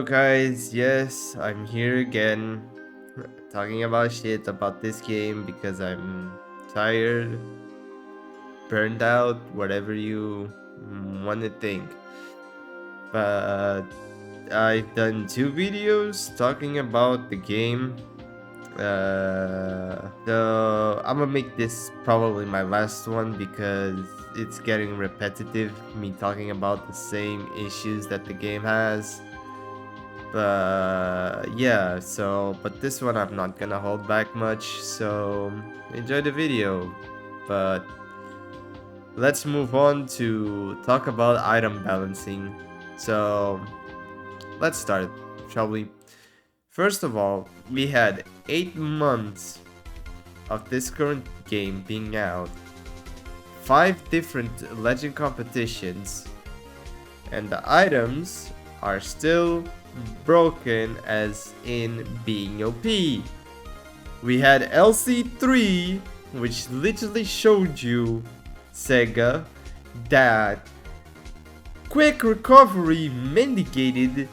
guys, yes, I'm here again talking about shit about this game because I'm tired, burned out, whatever you want to think. But I've done 2 videos talking about the game. So I'm gonna make this probably my last one because it's getting repetitive, me talking about the same issues that the game has. Yeah, but this one I'm not gonna hold back much, so enjoy the video. But let's move on to talk about item balancing. So let's start, shall we? First of all, we had 8 months of this current game being out, 5 different legend competitions, and the items are still broken, as in being OP. We had LC3, which literally showed you, SEGA, that quick recovery mitigated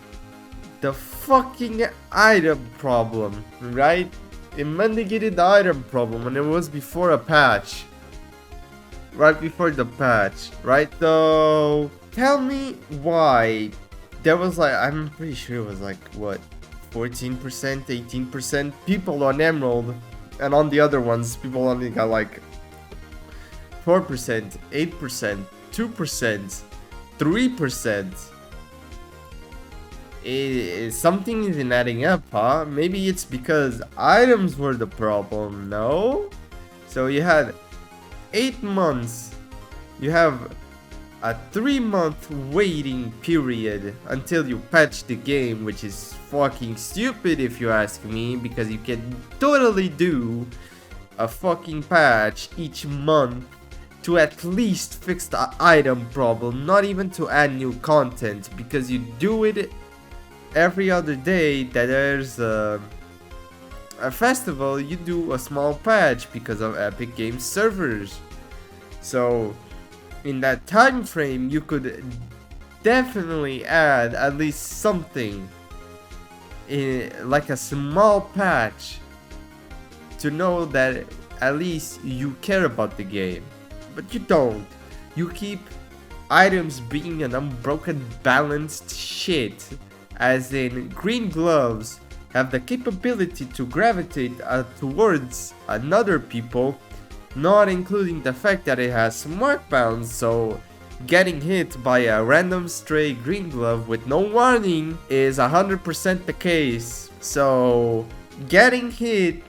the fucking item problem, right? It mitigated the item problem, and it was before a patch. Right before the patch, right? So tell me why there was I'm pretty sure it was what, 14%, 18% people on Emerald, and on the other ones, people only got 4%, 8%, 2%, 3%. Something isn't adding up, huh? Maybe it's because items were the problem, no? So you had 8 months, you have a 3-month waiting period until you patch the game, which is fucking stupid if you ask me, because you can totally do a fucking patch each month to at least fix the item problem, not even to add new content, because you do it every other day that there's a festival. You do a small patch because of Epic Games servers. So in that time frame, you could definitely add at least something, like a small patch, to know that at least you care about the game. But you don't. You keep items being an unbroken balanced shit, as in green gloves have the capability to gravitate towards another people, not including the fact that it has smart bounce, so getting hit by a random stray green glove with no warning is 100% the case. So getting hit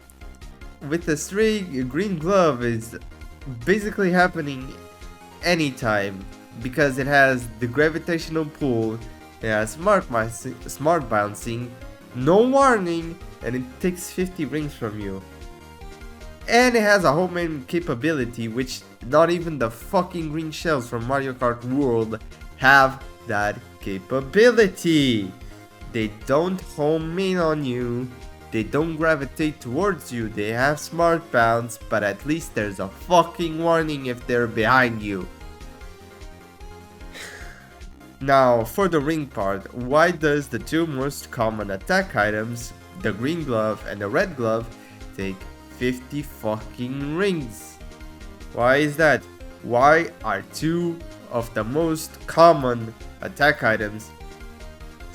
with a stray green glove is basically happening anytime, because it has the gravitational pull, it has smart bouncing, no warning, and it takes 50 rings from you. And it has a homing capability, which not even the fucking green shells from Mario Kart World have that capability. They don't home in on you, they don't gravitate towards you, they have smart bounce, but at least there's a fucking warning if they're behind you. Now, for the ring part, why does the 2 most common attack items, the green glove and the red glove, take 50 fucking rings? Why is that? Why are 2 of the most common attack items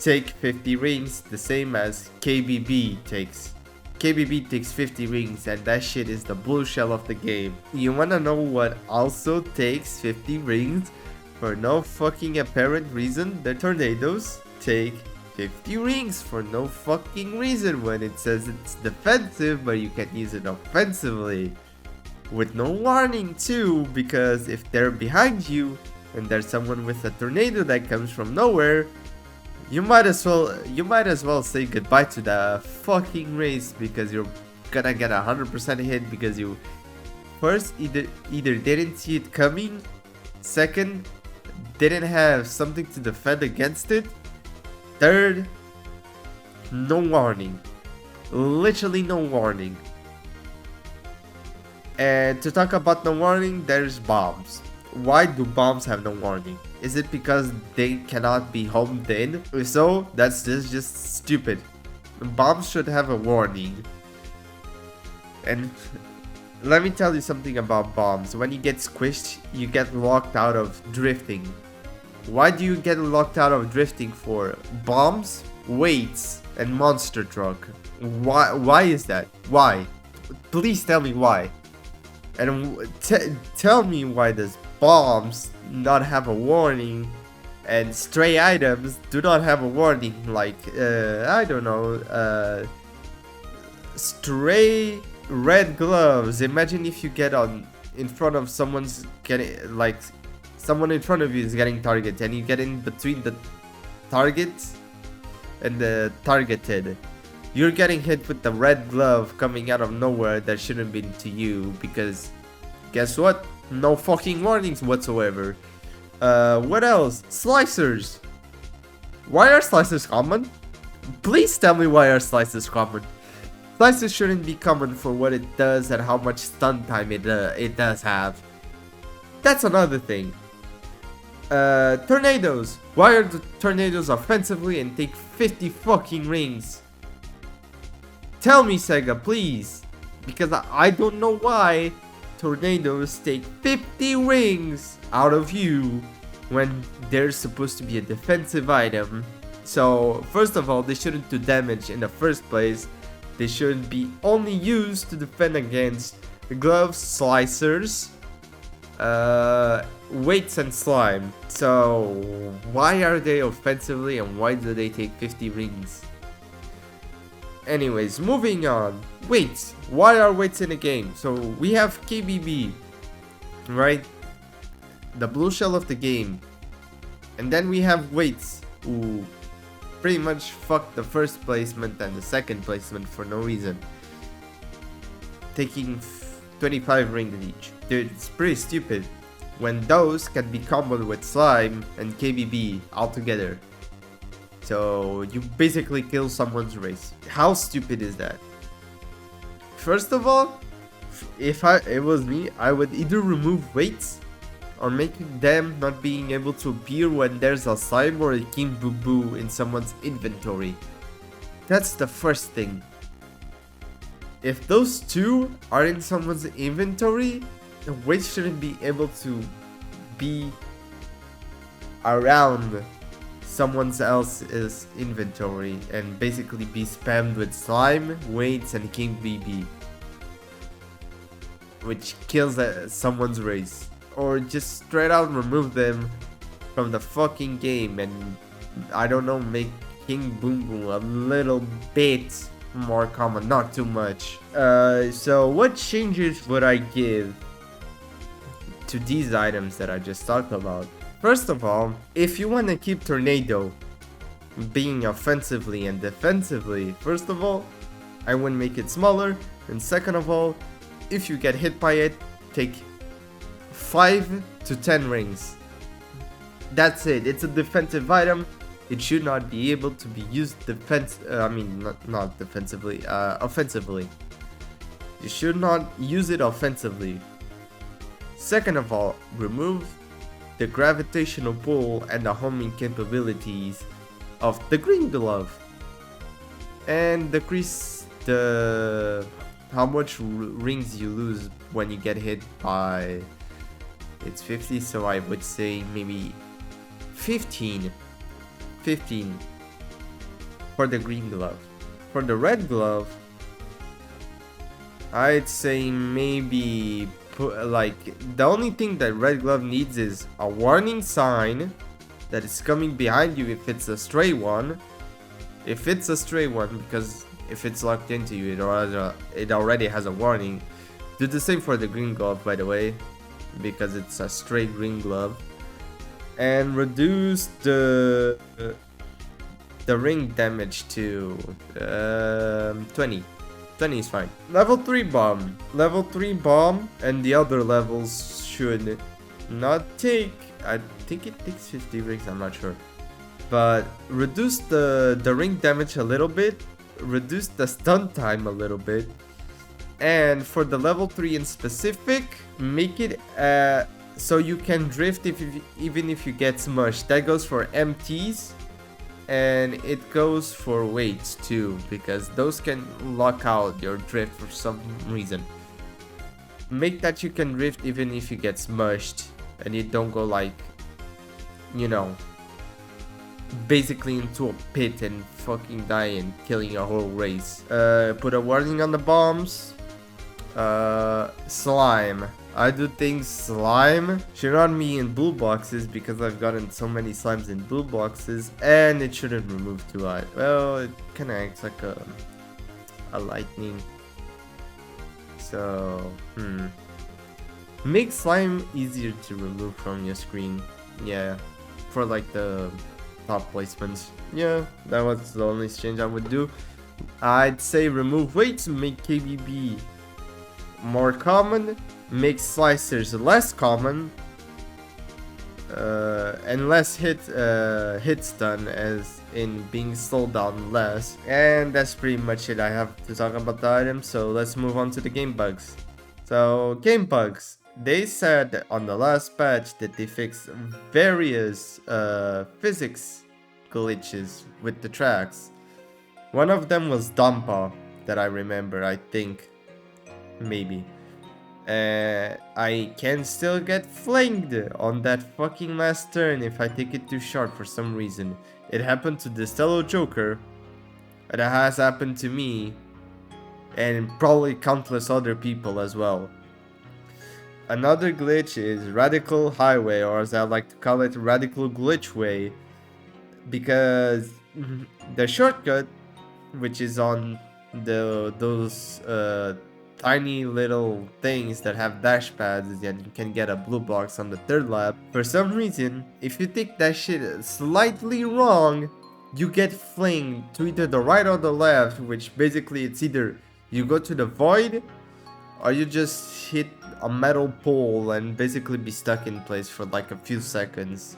take 50 rings, the same as KBB takes? KBB takes 50 rings, and that shit is the blue shell of the game. You wanna know what also takes 50 rings for no fucking apparent reason? The tornadoes take 50 rings for no fucking reason when it says it's defensive, but you can use it offensively. With no warning too, because if they're behind you and there's someone with a tornado that comes from nowhere, you might as well say goodbye to the fucking race, because you're gonna get 100% hit, because you first either didn't see it coming, second didn't have something to defend against it, third, no warning. Literally no warning. And to talk about no warning, there's bombs. Why do bombs have no warning? Is it because they cannot be homed in? If so, that's just stupid. Bombs should have a warning. And let me tell you something about bombs. When you get squished, you get locked out of drifting. Why do you get locked out of drifting for? Bombs, weights, and monster truck. Why is that? Why? Please tell me why. And tell me why does bombs not have a warning and stray items do not have a warning, like I don't know, stray red gloves. Imagine if you get in front of someone's getting, like, someone in front of you is getting targeted and you get in between the target and the targeted. You're getting hit with the red glove coming out of nowhere that shouldn't be to you, because guess what? No fucking warnings whatsoever. What else? Slicers. Why are slicers common? Please tell me why are slicers common. Slicers shouldn't be common for what it does and how much stun time it does have. That's another thing. Tornadoes. Why are the tornadoes offensively and take 50 fucking rings? Tell me, SEGA, please. Because I don't know why tornadoes take 50 rings out of you when they're supposed to be a defensive item. So, first of all, they shouldn't do damage in the first place. They should be only used to defend against gloves, slicers, weights, and slime. So, why are they offensively and why do they take 50 rings? Anyways, moving on. Weights. Why are weights in the game? So, we have KBB, right? The blue shell of the game. And then we have weights, who pretty much fucked the first placement and the second placement for no reason. Taking 25 rings each. Dude, it's pretty stupid. When those can be comboed with slime and KBB altogether. So you basically kill someone's race. How stupid is that? First of all, if it was me, I would either remove weights or making them not being able to appear when there's a slime or a king boo boo in someone's inventory. That's the first thing. If those two are in someone's inventory, the weights shouldn't be able to be around someone else's inventory and basically be spammed with slime, weights, and king BB, which kills someone's race. Or just straight out remove them from the fucking game and, I don't know, make King Boom Boom a little bit more common, not too much. So what changes would I give to these items that I just talked about? First of all, if you want to keep Tornado being offensively and defensively, first of all, I would make it smaller, and second of all, if you get hit by it, take 5 to 10 rings. That's it. It's a defensive item. It should not be able to be used not defensively, offensively. You should not use it offensively. Second of all, remove the gravitational pull and the homing capabilities of the green glove, and decrease the how much rings you lose when you get hit by. It's 50, so I would say maybe 15 for the green glove. For the red glove, I'd say maybe like the only thing that red glove needs is a warning sign that is coming behind you if it's a stray one. If it's a stray one, because if it's locked into you, it already has a warning. Do the same for the green glove, by the way, because it's a stray green glove. And reduce the ring damage to 20. 20 is fine. Level 3 bomb. Level 3 bomb and the other levels should not take, I think it takes 50 rings, I'm not sure. But reduce the ring damage a little bit, reduce the stun time a little bit, and for the level 3 in specific, make it So you can drift even if you get smushed. That goes for MTs, and it goes for weights too, because those can lock out your drift for some reason. Make that you can drift even if you get smushed, and you don't go like, you know, basically into a pit and fucking die and killing a whole race. Put a warning on the bombs. Slime. I do think slime should not be in blue boxes because I've gotten so many slimes in blue boxes, and it shouldn't remove too high. Well, it kind of acts like a lightning. So, make slime easier to remove from your screen. Yeah, for like the top placements. Yeah, that was the only change I would do. I'd say remove weights, make KBB more common, make slicers less common, and less hit stun, as in being slowed down less. And that's pretty much it I have to talk about the items, so let's move on to the game bugs. So game bugs, they said on the last patch that they fixed various physics glitches with the tracks. One of them was Dampa, that I remember, I think. Maybe. I can still get flinged on that fucking last turn if I take it too short for some reason. It happened to this fellow Joker, and it has happened to me, and probably countless other people as well. Another glitch is Radical Highway, or as I like to call it, Radical Glitchway, because the shortcut, which is on those tiny little things that have dash pads, and you can get a blue box on the third lap. For some reason, if you take that shit slightly wrong, you get flinged to either the right or the left, which basically it's either you go to the void or you just hit a metal pole and basically be stuck in place for like a few seconds,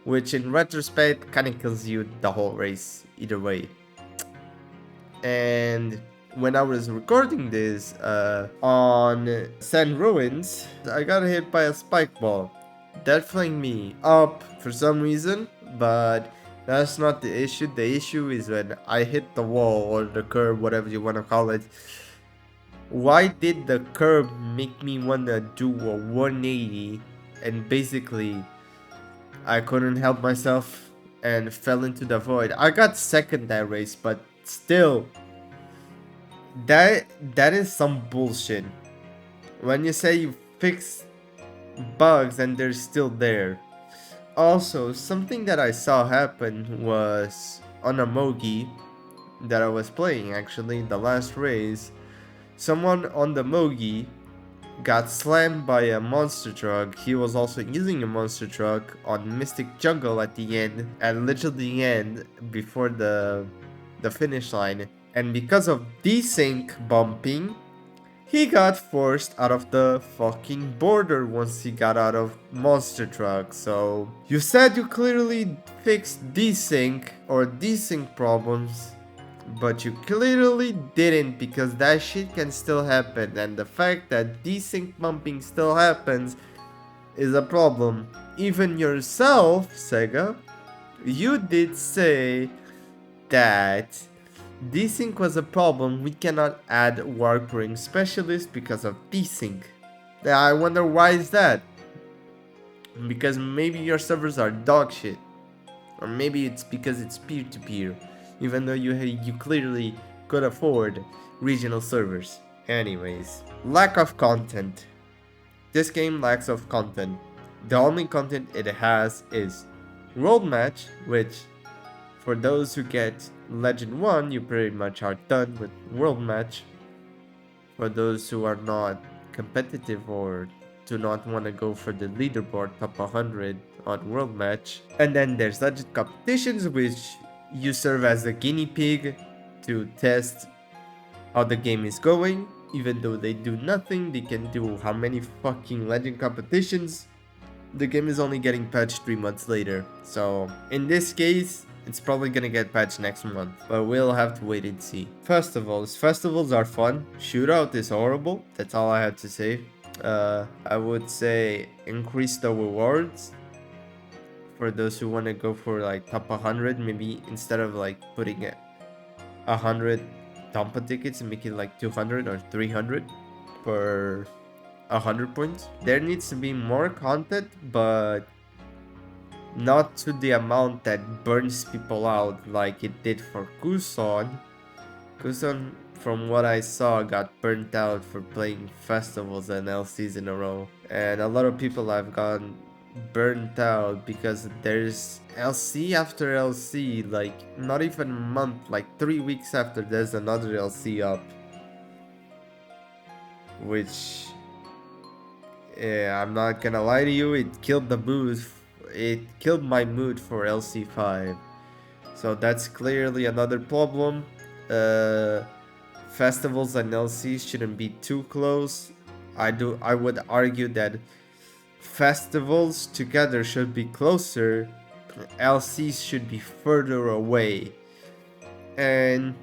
which in retrospect kind of kills you the whole race either way. And when I was recording this on Sand Ruins, I got hit by a spike ball. That flinged me up for some reason, but that's not the issue. The issue is when I hit the wall or the curb, whatever you want to call it. Why did the curb make me want to do a 180, and basically I couldn't help myself and fell into the void? I got second that race, but still, that is some bullshit. When you say you fix bugs and they're still there. Also, something that I saw happen was on a Mogi that I was playing, actually, the last race. Someone on the Mogi got slammed by a monster truck. He was also using a monster truck on Mystic Jungle at the end, at literally the end, before the finish line. And because of desync bumping, he got forced out of the fucking border once he got out of monster truck. So you said you clearly fixed desync or desync problems, but you clearly didn't, because that shit can still happen, and the fact that desync bumping still happens is a problem. Even yourself, SEGA, you did say that desync was a problem. We cannot add warp ring specialist because of desync. I wonder why is that? Because maybe your servers are dog shit, or maybe it's because it's peer-to-peer, even though you clearly could afford regional servers. Anyways, lack of content. This game lacks of content. The only content it has is World Match, which for those who get Legend 1, you pretty much are done with World Match. For those who are not competitive or do not want to go for the leaderboard top 100 on World Match. And then there's Legend competitions, which you serve as a guinea pig to test how the game is going. Even though they do nothing, they can do how many fucking Legend competitions. The game is only getting patched 3 months later. So in this case, it's probably gonna get patched next month, but we'll have to wait and see. Festivals are fun. Shootout is horrible. That's all I have to say. I would say increase the rewards for those who want to go for like top 100. Maybe instead of like putting it 100 Tampa tickets, and make it like 200 or 300 per 100 points. There needs to be more content, but not to the amount that burns people out like it did for Kuson. Kuson, from what I saw, got burnt out for playing festivals and LCs in a row. And a lot of people have gone burnt out because there's LC after LC, like not even a month, like 3 weeks after there's another LC up. Which, yeah, I'm not gonna lie to you, it killed the mood. It killed my mood for LC5. So that's clearly another problem. Festivals and LCs shouldn't be too close. I would argue that festivals together should be closer. LCs should be further away. And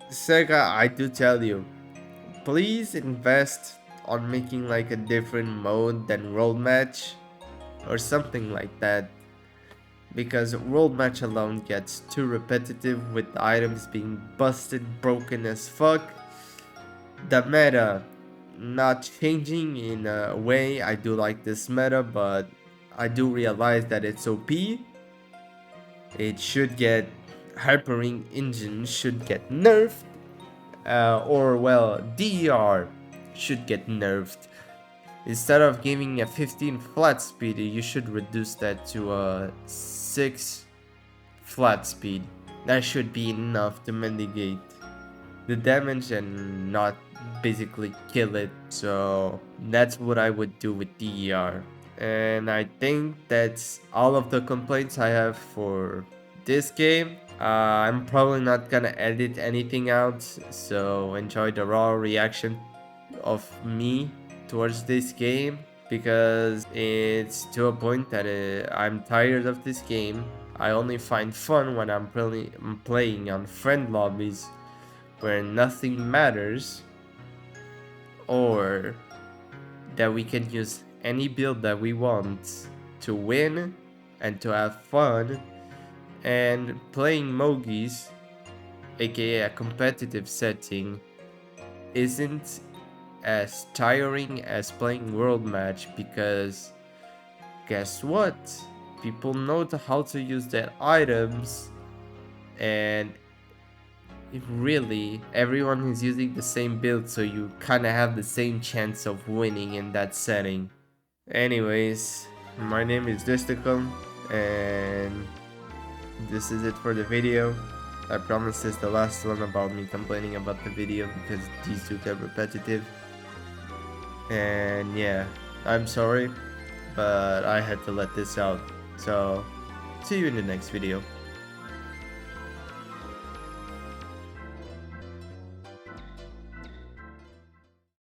SEGA, I do tell you, please invest on making like a different mode than World Match or something like that, because World Match alone gets too repetitive with items being busted, broken as fuck. The meta not changing in a way. I do like this meta, but I do realize that it's OP. It should get Hyperring engine should get nerfed, or well, DER should get nerfed. Instead of giving a 15 flat speed, you should reduce that to a 6 flat speed. That should be enough to mitigate the damage and not basically kill it. So that's what I would do with DER. And I think that's all of the complaints I have for this game. I'm probably not gonna edit anything out, so enjoy the raw reaction of me towards this game, because it's to a point that I'm tired of this game. I only find fun when I'm playing on friend lobbies where nothing matters, or that we can use any build that we want to win and to have fun. And playing Mogies, aka a competitive setting, isn't as tiring as playing World Match, because guess what? People know how to use their items, and really everyone is using the same build, so you kinda have the same chance of winning in that setting. Anyways, my name is Disticum, and this is it for the video. I promise this is the last one about me complaining about the video, because these do get repetitive. And yeah, I'm sorry, but I had to let this out. So, see you in the next video.